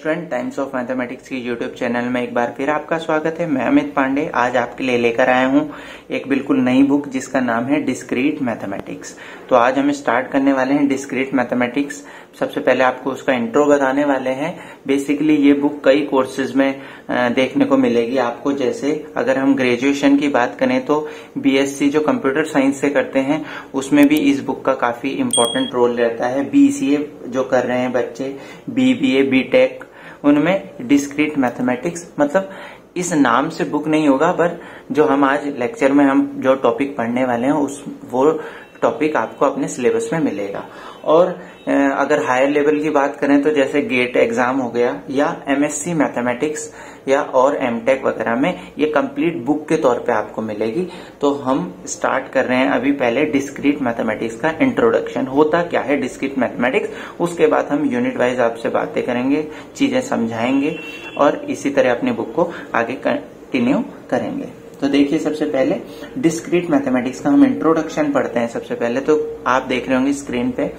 Student, times of mathematics की YouTube channel में एक बार फिर आपका स्वागत है। मैं अमित पांडे आज आपके लिए लेकर आया हूं एक बिल्कुल नई बुक जिसका नाम है डिस्क्रीट मैथमेटिक्स। तो आज हम स्टार्ट करने वाले हैं डिस्क्रीट मैथमेटिक्स। सबसे पहले आपको उसका इंट्रो बताने वाले हैं। बेसिकली ये बुक कई कोर्सेज में देखने को मिलेगी आपको। जैसे अगर हम ग्रेजुएशन की बात करें तो बीएससी जो कंप्यूटर साइंस से करते हैं उसमें भी इस बुक का काफी इंपॉर्टेंट रोल रहता है। बीसीए जो कर रहे हैं बच्चे, बीबीए, बीटेक, उनमें डिस्क्रीट मैथमेटिक्स मतलब इस नाम से बुक नहीं होगा, पर जो हम आज लेक्चर में हम जो टॉपिक पढ़ने वाले हैं वो टॉपिक आपको अपने सिलेबस में मिलेगा। और अगर हायर लेवल की बात करें तो जैसे गेट एग्जाम हो गया या एमएससी मैथमेटिक्स या और एमटेक वगैरह में ये कंप्लीट बुक के तौर पे आपको मिलेगी। तो हम स्टार्ट कर रहे हैं अभी पहले डिस्क्रीट मैथमेटिक्स का इंट्रोडक्शन। होता क्या है डिस्क्रीट मैथमेटिक्स, उसके बाद हम यूनिट वाइज आपसे बातें करेंगे, चीजें समझाएंगे और इसी तरह अपनी बुक को आगे कंटिन्यू करेंगे। तो देखिए, सबसे पहले डिस्क्रीट मैथमेटिक्स का हम इंट्रोडक्शन पढ़ते हैं। सबसे पहले तो आप देख रहे होंगे स्क्रीन पे,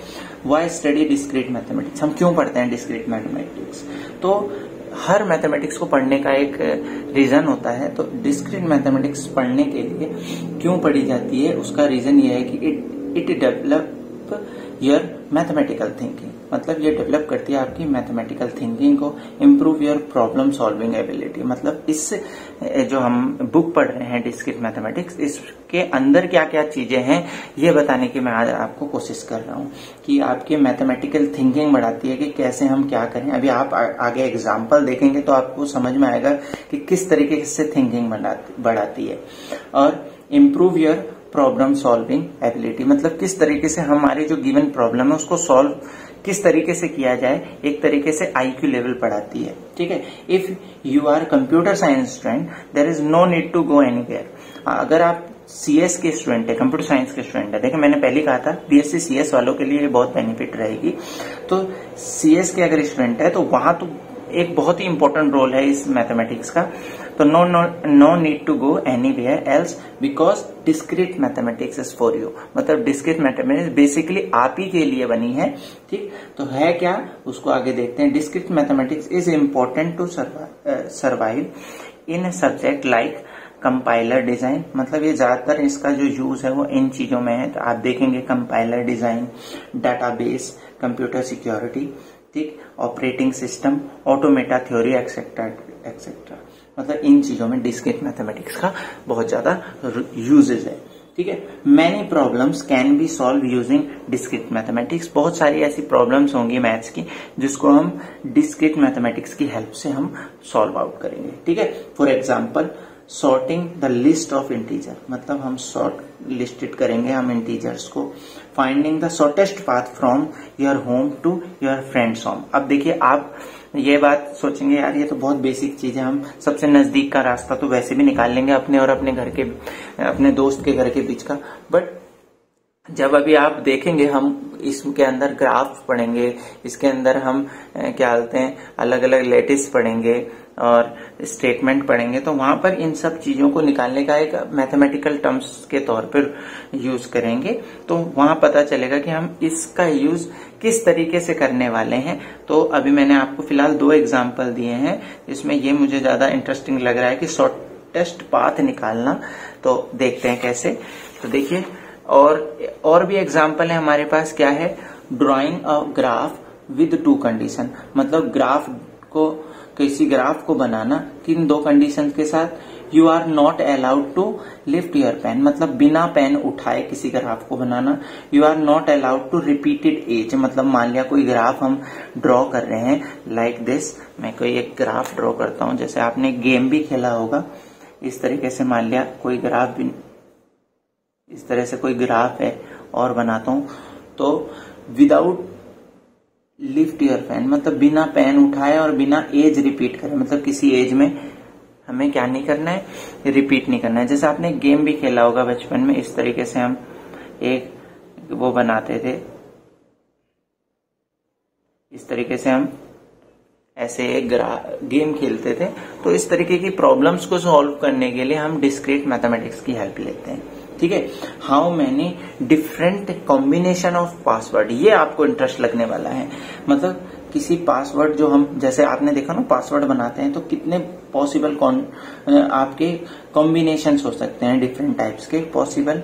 व्हाई स्टडी डिस्क्रीट मैथमेटिक्स। हम क्यों पढ़ते हैं डिस्क्रीट मैथमेटिक्स? तो हर मैथमेटिक्स को पढ़ने का एक रीजन होता है। तो डिस्क्रीट मैथमेटिक्स पढ़ने के लिए क्यों पढ़ी जाती है, उसका रीजन ये है कि it develop your mathematical thinking. मतलब ये डेवलप करती है आपकी मैथमेटिकल थिंकिंग को, improve your problem solving ability. मतलब इस जो हम बुक पढ़ रहे हैं डिस्क्रीट मैथमेटिक्स, इसके अंदर क्या क्या चीजें हैं ये बताने की मैं आज आपको कोशिश कर रहा हूँ कि आपकी मैथमेटिकल थिंकिंग बढ़ाती है कि कैसे हम क्या करें। अभी आप आगे एग्जाम्पल देखेंगे तो आपको समझ में आएगा कि किस तरीके से थिंकिंग बढ़ाती है। और improve your problem solving ability, मतलब किस तरीके से हमारी जो गिवन प्रॉब्लम है उसको सॉल्व किस तरीके से किया जाए, एक तरीके से आईक्यू लेवल बढ़ाती है। ठीक है। If you are computer science student there is no need to go anywhere. अगर आप सीएस के स्टूडेंट है, कंप्यूटर साइंस के स्टूडेंट है, देखिए मैंने पहले कहा था बीएससी सीएस वालों के लिए बहुत बेनिफिट रहेगी। तो सीएस के अगर स्टूडेंट है तो वहां तो एक बहुत ही इंपॉर्टेंट रोल है इस मैथमेटिक्स का। तो no need to go anywhere else because discrete mathematics is for you. मतलब डिस्क्रीट मैथमेटिक्स बेसिकली आप ही के लिए बनी है। ठीक, तो है क्या उसको आगे देखते हैं। Discrete mathematics is important to survive in subject like compiler design. मतलब ये ज्यादातर इसका जो यूज है वो इन चीजों में है। तो आप देखेंगे compiler design, database, computer security, ठीक, operating system, automata theory etcetera etcetera. मतलब इन चीजों में डिस्क्रीट मैथमेटिक्स का बहुत ज्यादा यूजेज है। ठीक है। Many problems can be solve using discrete mathematics. बहुत सारी ऐसी प्रॉब्लम्स होंगी मैथ्स की जिसको हम डिस्क्रीट मैथमेटिक्स की हेल्प से हम सॉल्व आउट करेंगे। ठीक है। For example sorting the list of integer, मतलब हम सॉर्ट लिस्टेड करेंगे हम इंटीजर्स को। Finding the shortest path from your home to your friends home. अब देखिए, आप ये बात सोचेंगे यार ये तो बहुत बेसिक चीज है, हम सबसे नजदीक का रास्ता तो वैसे भी निकाल लेंगे अपने और अपने दोस्त के घर के बीच का। बट जब अभी आप देखेंगे, हम इसके अंदर ग्राफ पढ़ेंगे, इसके अंदर हम क्या बोलते हैं अलग अलग लेटिस पढ़ेंगे और स्टेटमेंट पढ़ेंगे, तो वहां पर इन सब चीजों को निकालने का एक मैथमेटिकल टर्म्स के तौर पर यूज करेंगे। तो वहां पता चलेगा कि हम इसका यूज किस तरीके से करने वाले हैं। तो अभी मैंने आपको फिलहाल 2 एग्जाम्पल दिए हैं, इसमें ये मुझे ज्यादा इंटरेस्टिंग लग रहा है कि शॉर्टेस्ट पाथ निकालना। तो देखते हैं कैसे। तो देखिए, और भी एग्जाम्पल है हमारे पास। क्या है? Drawing a graph with 2 condition. मतलब किसी ग्राफ को बनाना किन 2 कंडीशन के साथ। You are not allowed to lift your pen, मतलब बिना पेन उठाए किसी ग्राफ को बनाना। You are not allowed to repeated edge, मतलब मान लिया कोई ग्राफ हम ड्रॉ कर रहे हैं लाइक दिस। मैं कोई एक ग्राफ ड्रॉ करता हूं, जैसे आपने गेम भी खेला होगा इस तरीके से। मान लिया कोई ग्राफ भी इस तरह से कोई ग्राफ है और बनाता हूं, तो विदाउट लिफ्ट योर पेन, मतलब बिना पेन उठाए और बिना एज रिपीट करे। मतलब किसी एज में हमें क्या नहीं करना है, रिपीट नहीं करना है। जैसे आपने गेम भी खेला होगा बचपन में, इस तरीके से हम एक वो बनाते थे, इस तरीके से हम ऐसे एक गेम खेलते थे। तो इस तरीके की प्रॉब्लम्स को सॉल्व करने के लिए हम डिस्क्रीट मैथमेटिक्स की हेल्प लेते हैं। ठीक है। How many different combination of password, ये आपको इंटरेस्ट लगने वाला है। मतलब किसी पासवर्ड जो हम जैसे आपने देखा ना पासवर्ड बनाते हैं तो कितने पॉसिबल आपके कॉम्बिनेशंस हो सकते हैं डिफरेंट टाइप्स के possible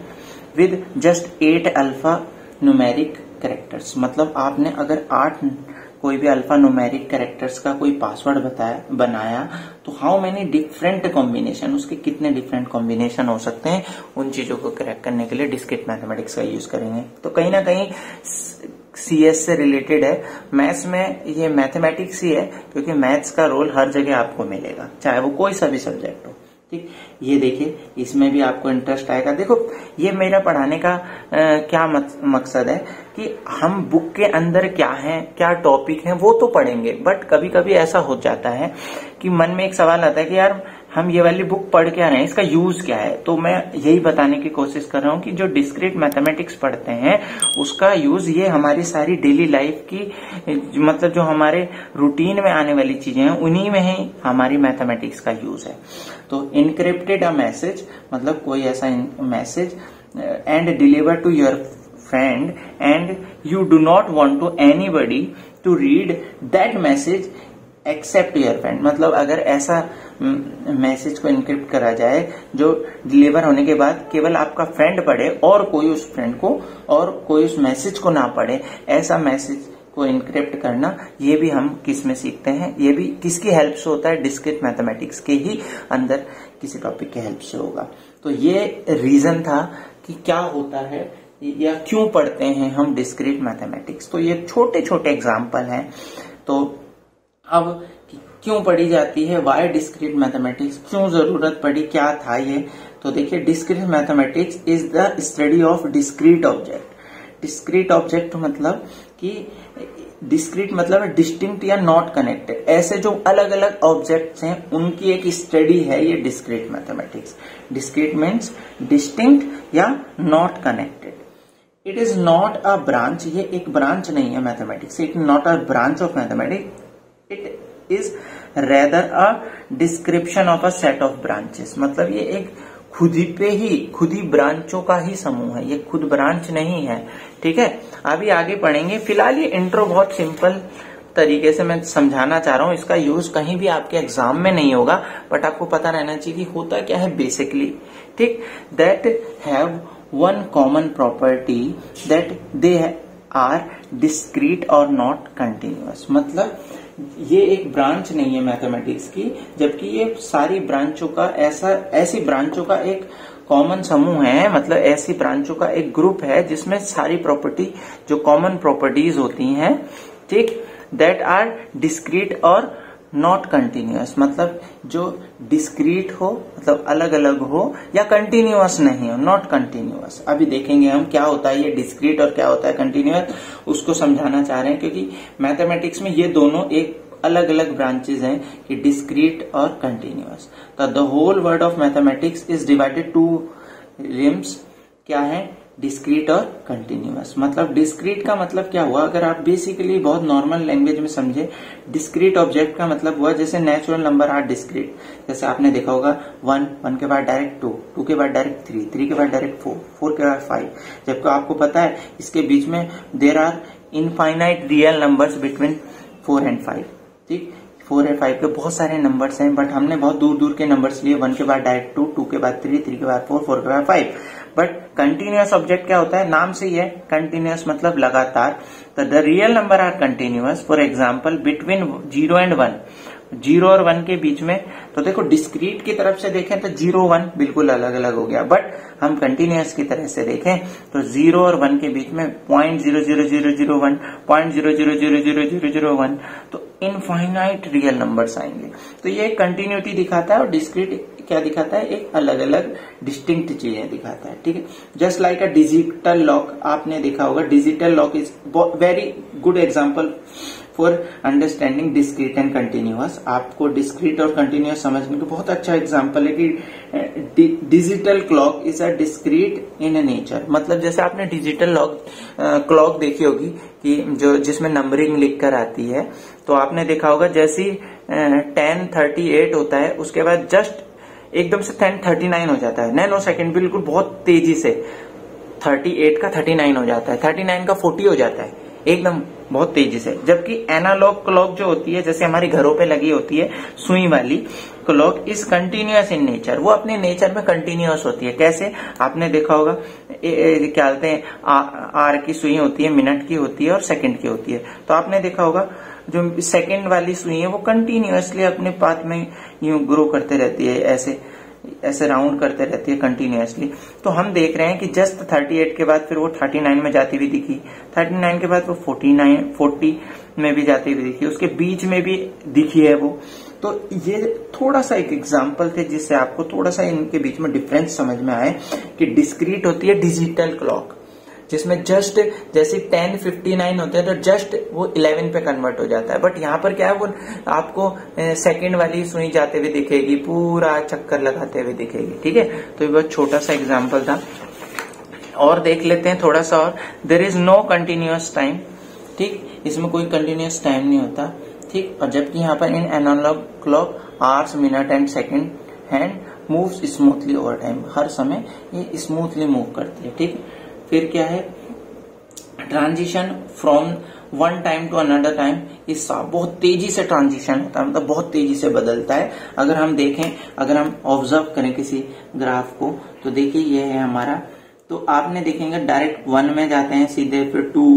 with just 8 alpha numeric characters. मतलब आपने अगर 8 कोई भी अल्फा न्यूमेरिक कैरेक्टर्स का कोई पासवर्ड बनाया तो हाउ मेनी डिफरेंट कॉम्बिनेशन, उसके कितने डिफरेंट कॉम्बिनेशन हो सकते हैं, उन चीजों को क्रैक करने के लिए डिस्क्रीट मैथमेटिक्स का यूज करेंगे। तो कहीं ना कहीं सीएस से रिलेटेड है, मैथ्स में ये मैथमेटिक्स ही है क्योंकि मैथ्स का रोल हर जगह आपको मिलेगा चाहे वो कोई सा भी सब्जेक्ट हो। ठीक, ये देखिए इसमें भी आपको इंटरेस्ट आएगा। देखो ये मेरा पढ़ाने का क्या मकसद है कि हम बुक के अंदर क्या है, क्या टॉपिक है वो तो पढ़ेंगे, बट कभी कभी ऐसा हो जाता है कि मन में एक सवाल आता है कि यार हम ये वाली बुक पढ़ क्या रहे हैं, इसका यूज क्या है। तो मैं यही बताने की कोशिश कर रहा हूं कि जो डिस्क्रीट मैथमेटिक्स पढ़ते हैं उसका यूज ये हमारी सारी डेली लाइफ की मतलब जो हमारे रूटीन में आने वाली चीजें हैं उन्हीं में ही हमारी मैथमेटिक्स का यूज है। तो इनक्रिप्टेड अ मैसेज मतलब कोई ऐसा message and deliver to your friend and you do not want to anybody to read that message except your friend. मतलब अगर ऐसा मैसेज को इनक्रिप्ट करा जाए जो डिलीवर होने के बाद केवल आपका फ्रेंड पढ़े और कोई उस फ्रेंड को और कोई उस मैसेज को ना पढ़े, ऐसा मैसेज को इनक्रिप्ट करना, ये भी हम किस में सीखते हैं, ये भी किसकी हेल्प से होता है, डिस्क्रीट मैथमेटिक्स के ही अंदर किसी टॉपिक की हेल्प से होगा। तो ये रीजन था कि क्या होता है या क्यों पढ़ते हैं हम डिस्क्रीट मैथमेटिक्स। तो ये छोटे छोटे एग्जाम्पल हैं। तो अब क्यों पढ़ी जाती है, वाई डिस्क्रीट मैथमेटिक्स, क्यों जरूरत पड़ी, क्या था ये। तो देखिए discrete mathematics is the study of discrete object. Discrete object मतलब कि डिस्क्रीट मतलब डिस्टिंक्ट या नॉट कनेक्टेड, ऐसे जो अलग अलग ऑब्जेक्ट्स हैं उनकी एक स्टडी है ये discrete mathematics. Discrete means distinct या not connected. It is not a branch, ये एक ब्रांच नहीं है mathematics, it not a branch of mathematics, it is rather a description of a set of branches. मतलब ये एक खुद ही ब्रांचों का ही समूह है, ये खुद ब्रांच नहीं है। ठीक है, अभी आगे पढ़ेंगे। फिलहाल ये इंट्रो बहुत सिंपल तरीके से मैं समझाना चाह रहा हूं, इसका यूज कहीं भी आपके एग्जाम में नहीं होगा, बट आपको पता रहना चाहिए कि होता क्या है बेसिकली। ठीक, that have one common property that they are discrete और नॉट कंटिन्यूअस। मतलब ये एक ब्रांच नहीं है मैथमेटिक्स की, जबकि ये सारी ब्रांचों का ऐसी ब्रांचों का एक कॉमन समूह है, मतलब ऐसी ब्रांचों का एक ग्रुप है जिसमें सारी प्रॉपर्टी जो कॉमन प्रॉपर्टीज होती हैं, ठीक, दैट आर डिस्क्रीट और नॉट कंटिन्यूअस। मतलब जो डिस्क्रीट हो मतलब अलग अलग हो या कंटिन्यूअस नहीं हो, नॉट कंटिन्यूअस। अभी देखेंगे हम क्या होता है ये डिस्क्रीट और क्या होता है कंटिन्यूअस, उसको समझाना चाह रहे हैं क्योंकि मैथमेटिक्स में ये दोनों एक अलग अलग ब्रांचेज हैं कि डिस्क्रीट और कंटिन्यूअस। तो the whole world of mathematics is divided to realms, क्या है, डिस्क्रीट और कंटिन्यूअस। मतलब डिस्क्रीट का मतलब क्या हुआ, अगर आप बेसिकली बहुत नॉर्मल लैंग्वेज में समझे, डिस्क्रीट ऑब्जेक्ट का मतलब हुआ जैसे नेचुरल नंबर आर डिस्क्रीट, जैसे आपने देखा होगा 1 के बाद डायरेक्ट 2 के बाद डायरेक्ट 3 के बाद डायरेक्ट 4 के बाद 5, जबकि आपको पता है इसके बीच में there are infinite real numbers between 4 and 5। ठीक, 4 और 5 के बहुत सारे नंबर्स हैं, बट हमने बहुत दूर दूर के नंबर्स लिए, 1 के बाद डायरेक्ट 2 के बाद 3 के बाद 4 के बाद 5। बट कंटिन्यूअस ऑब्जेक्ट क्या होता है, नाम से ही है, कंटिन्यूअस मतलब लगातार। तो the real number are continuous, for example between 0 and 1, 0 और 1 के बीच में। तो देखो डिस्क्रीट की तरफ से देखें तो 0 1 बिल्कुल अलग अलग हो गया, बट हम कंटिन्यूअस की तरह से देखें तो 0 और 1 के बीच में 0.00001, 0.0000001, तो इनफाइनाइट रियल नंबर्स आएंगे। तो ये कंटिन्यूटी दिखाता है और डिस्क्रीट क्या दिखाता है, एक अलग अलग डिस्टिंक्ट चीजें दिखाता है। ठीक है, just like a digital lock, आपने देखा होगा digital lock is very good example for understanding discrete and continuous. आपको डिस्क्रीट और कंटिन्यूअस समझने का बहुत अच्छा एग्जांपल है कि digital clock is a discrete in nature. मतलब जैसे आपने डिजिटल क्लॉक देखी होगी कि जो जिसमें नंबरिंग लिख कर आती है, तो आपने देखा होगा जैसी 10:38 होता है उसके बाद जस्ट एकदम से 10:39 हो जाता है, नैनो सेकेंड, बिल्कुल बहुत तेजी से 38 का 39 हो जाता है, 39 का 40 हो जाता है, एकदम बहुत तेजी से। जबकि एनालॉग क्लॉक जो होती है, जैसे हमारे घरों पे लगी होती है सुई वाली clock, is continuous in nature, वो अपने नेचर में कंटिन्यूअस होती है। कैसे? आपने देखा होगा क्या बोलते हैं, आर की सुई होती है, मिनट की होती है और सेकंड की होती है। तो आपने देखा होगा जो सेकंड वाली सुई है वो कंटिन्यूअसली अपने पाथ में यूं ग्रो करते रहती है, ऐसे राउंड करते रहती है कंटिन्यूअसली। तो हम देख रहे हैं कि जस्ट 38 के बाद फिर वो 39 में जाती हुई दिखी, 39 के बाद वो 40 में भी जाती हुई दिखी, उसके बीच में भी दिखी है वो। तो ये थोड़ा सा एक एग्जांपल थे जिससे आपको थोड़ा सा इनके बीच में डिफरेंस समझ में आए कि डिस्क्रीट होती है डिजिटल क्लॉक, जिसमें जस्ट जैसे 10:59 होते हैं तो जस्ट वो 11 पे कन्वर्ट हो जाता है। बट यहाँ पर क्या है, वो आपको सेकंड वाली सुई जाते हुए दिखेगी, पूरा चक्कर लगाते हुए दिखेगी। ठीक है, तो ये बहुत छोटा सा एग्जांपल था। और देख लेते हैं थोड़ा सा और। There is no continuous time, ठीक, इसमें कोई कंटिन्यूअस टाइम नहीं होता, ठीक। और जबकि यहाँ पर इन analogue clock hours, minute and second hand moves smoothly over time, हर समय ये स्मूथली मूव करती है, ठीक। फिर क्या है, transition from one time to another time, इस बहुत तेजी से ट्रांजिशन होता है, मतलब बहुत तेजी से बदलता है। अगर हम देखें, अगर हम ऑब्जर्व करें किसी ग्राफ को, तो देखिए ये है हमारा, तो आपने देखेंगे डायरेक्ट 1 में जाते हैं सीधे, फिर 2,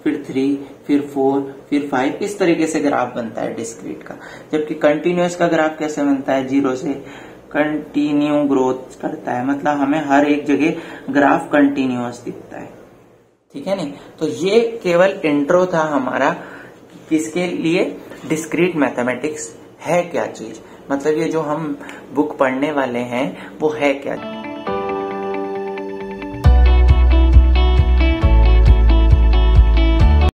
फिर 3, फिर 4, फिर 5, इस तरीके से ग्राफ बनता है डिस्क्रीट का। जबकि कंटिन्यूअस का ग्राफ कैसे बनता है, 0 से कंटिन्यू ग्रोथ करता है, मतलब हमें हर एक जगह ग्राफ कंटिन्यूअस दिखता है, ठीक है नहीं। तो ये केवल इंट्रो था हमारा, किसके लिए, डिस्क्रीट मैथमेटिक्स है क्या चीज, मतलब ये जो हम बुक पढ़ने वाले हैं वो है क्या।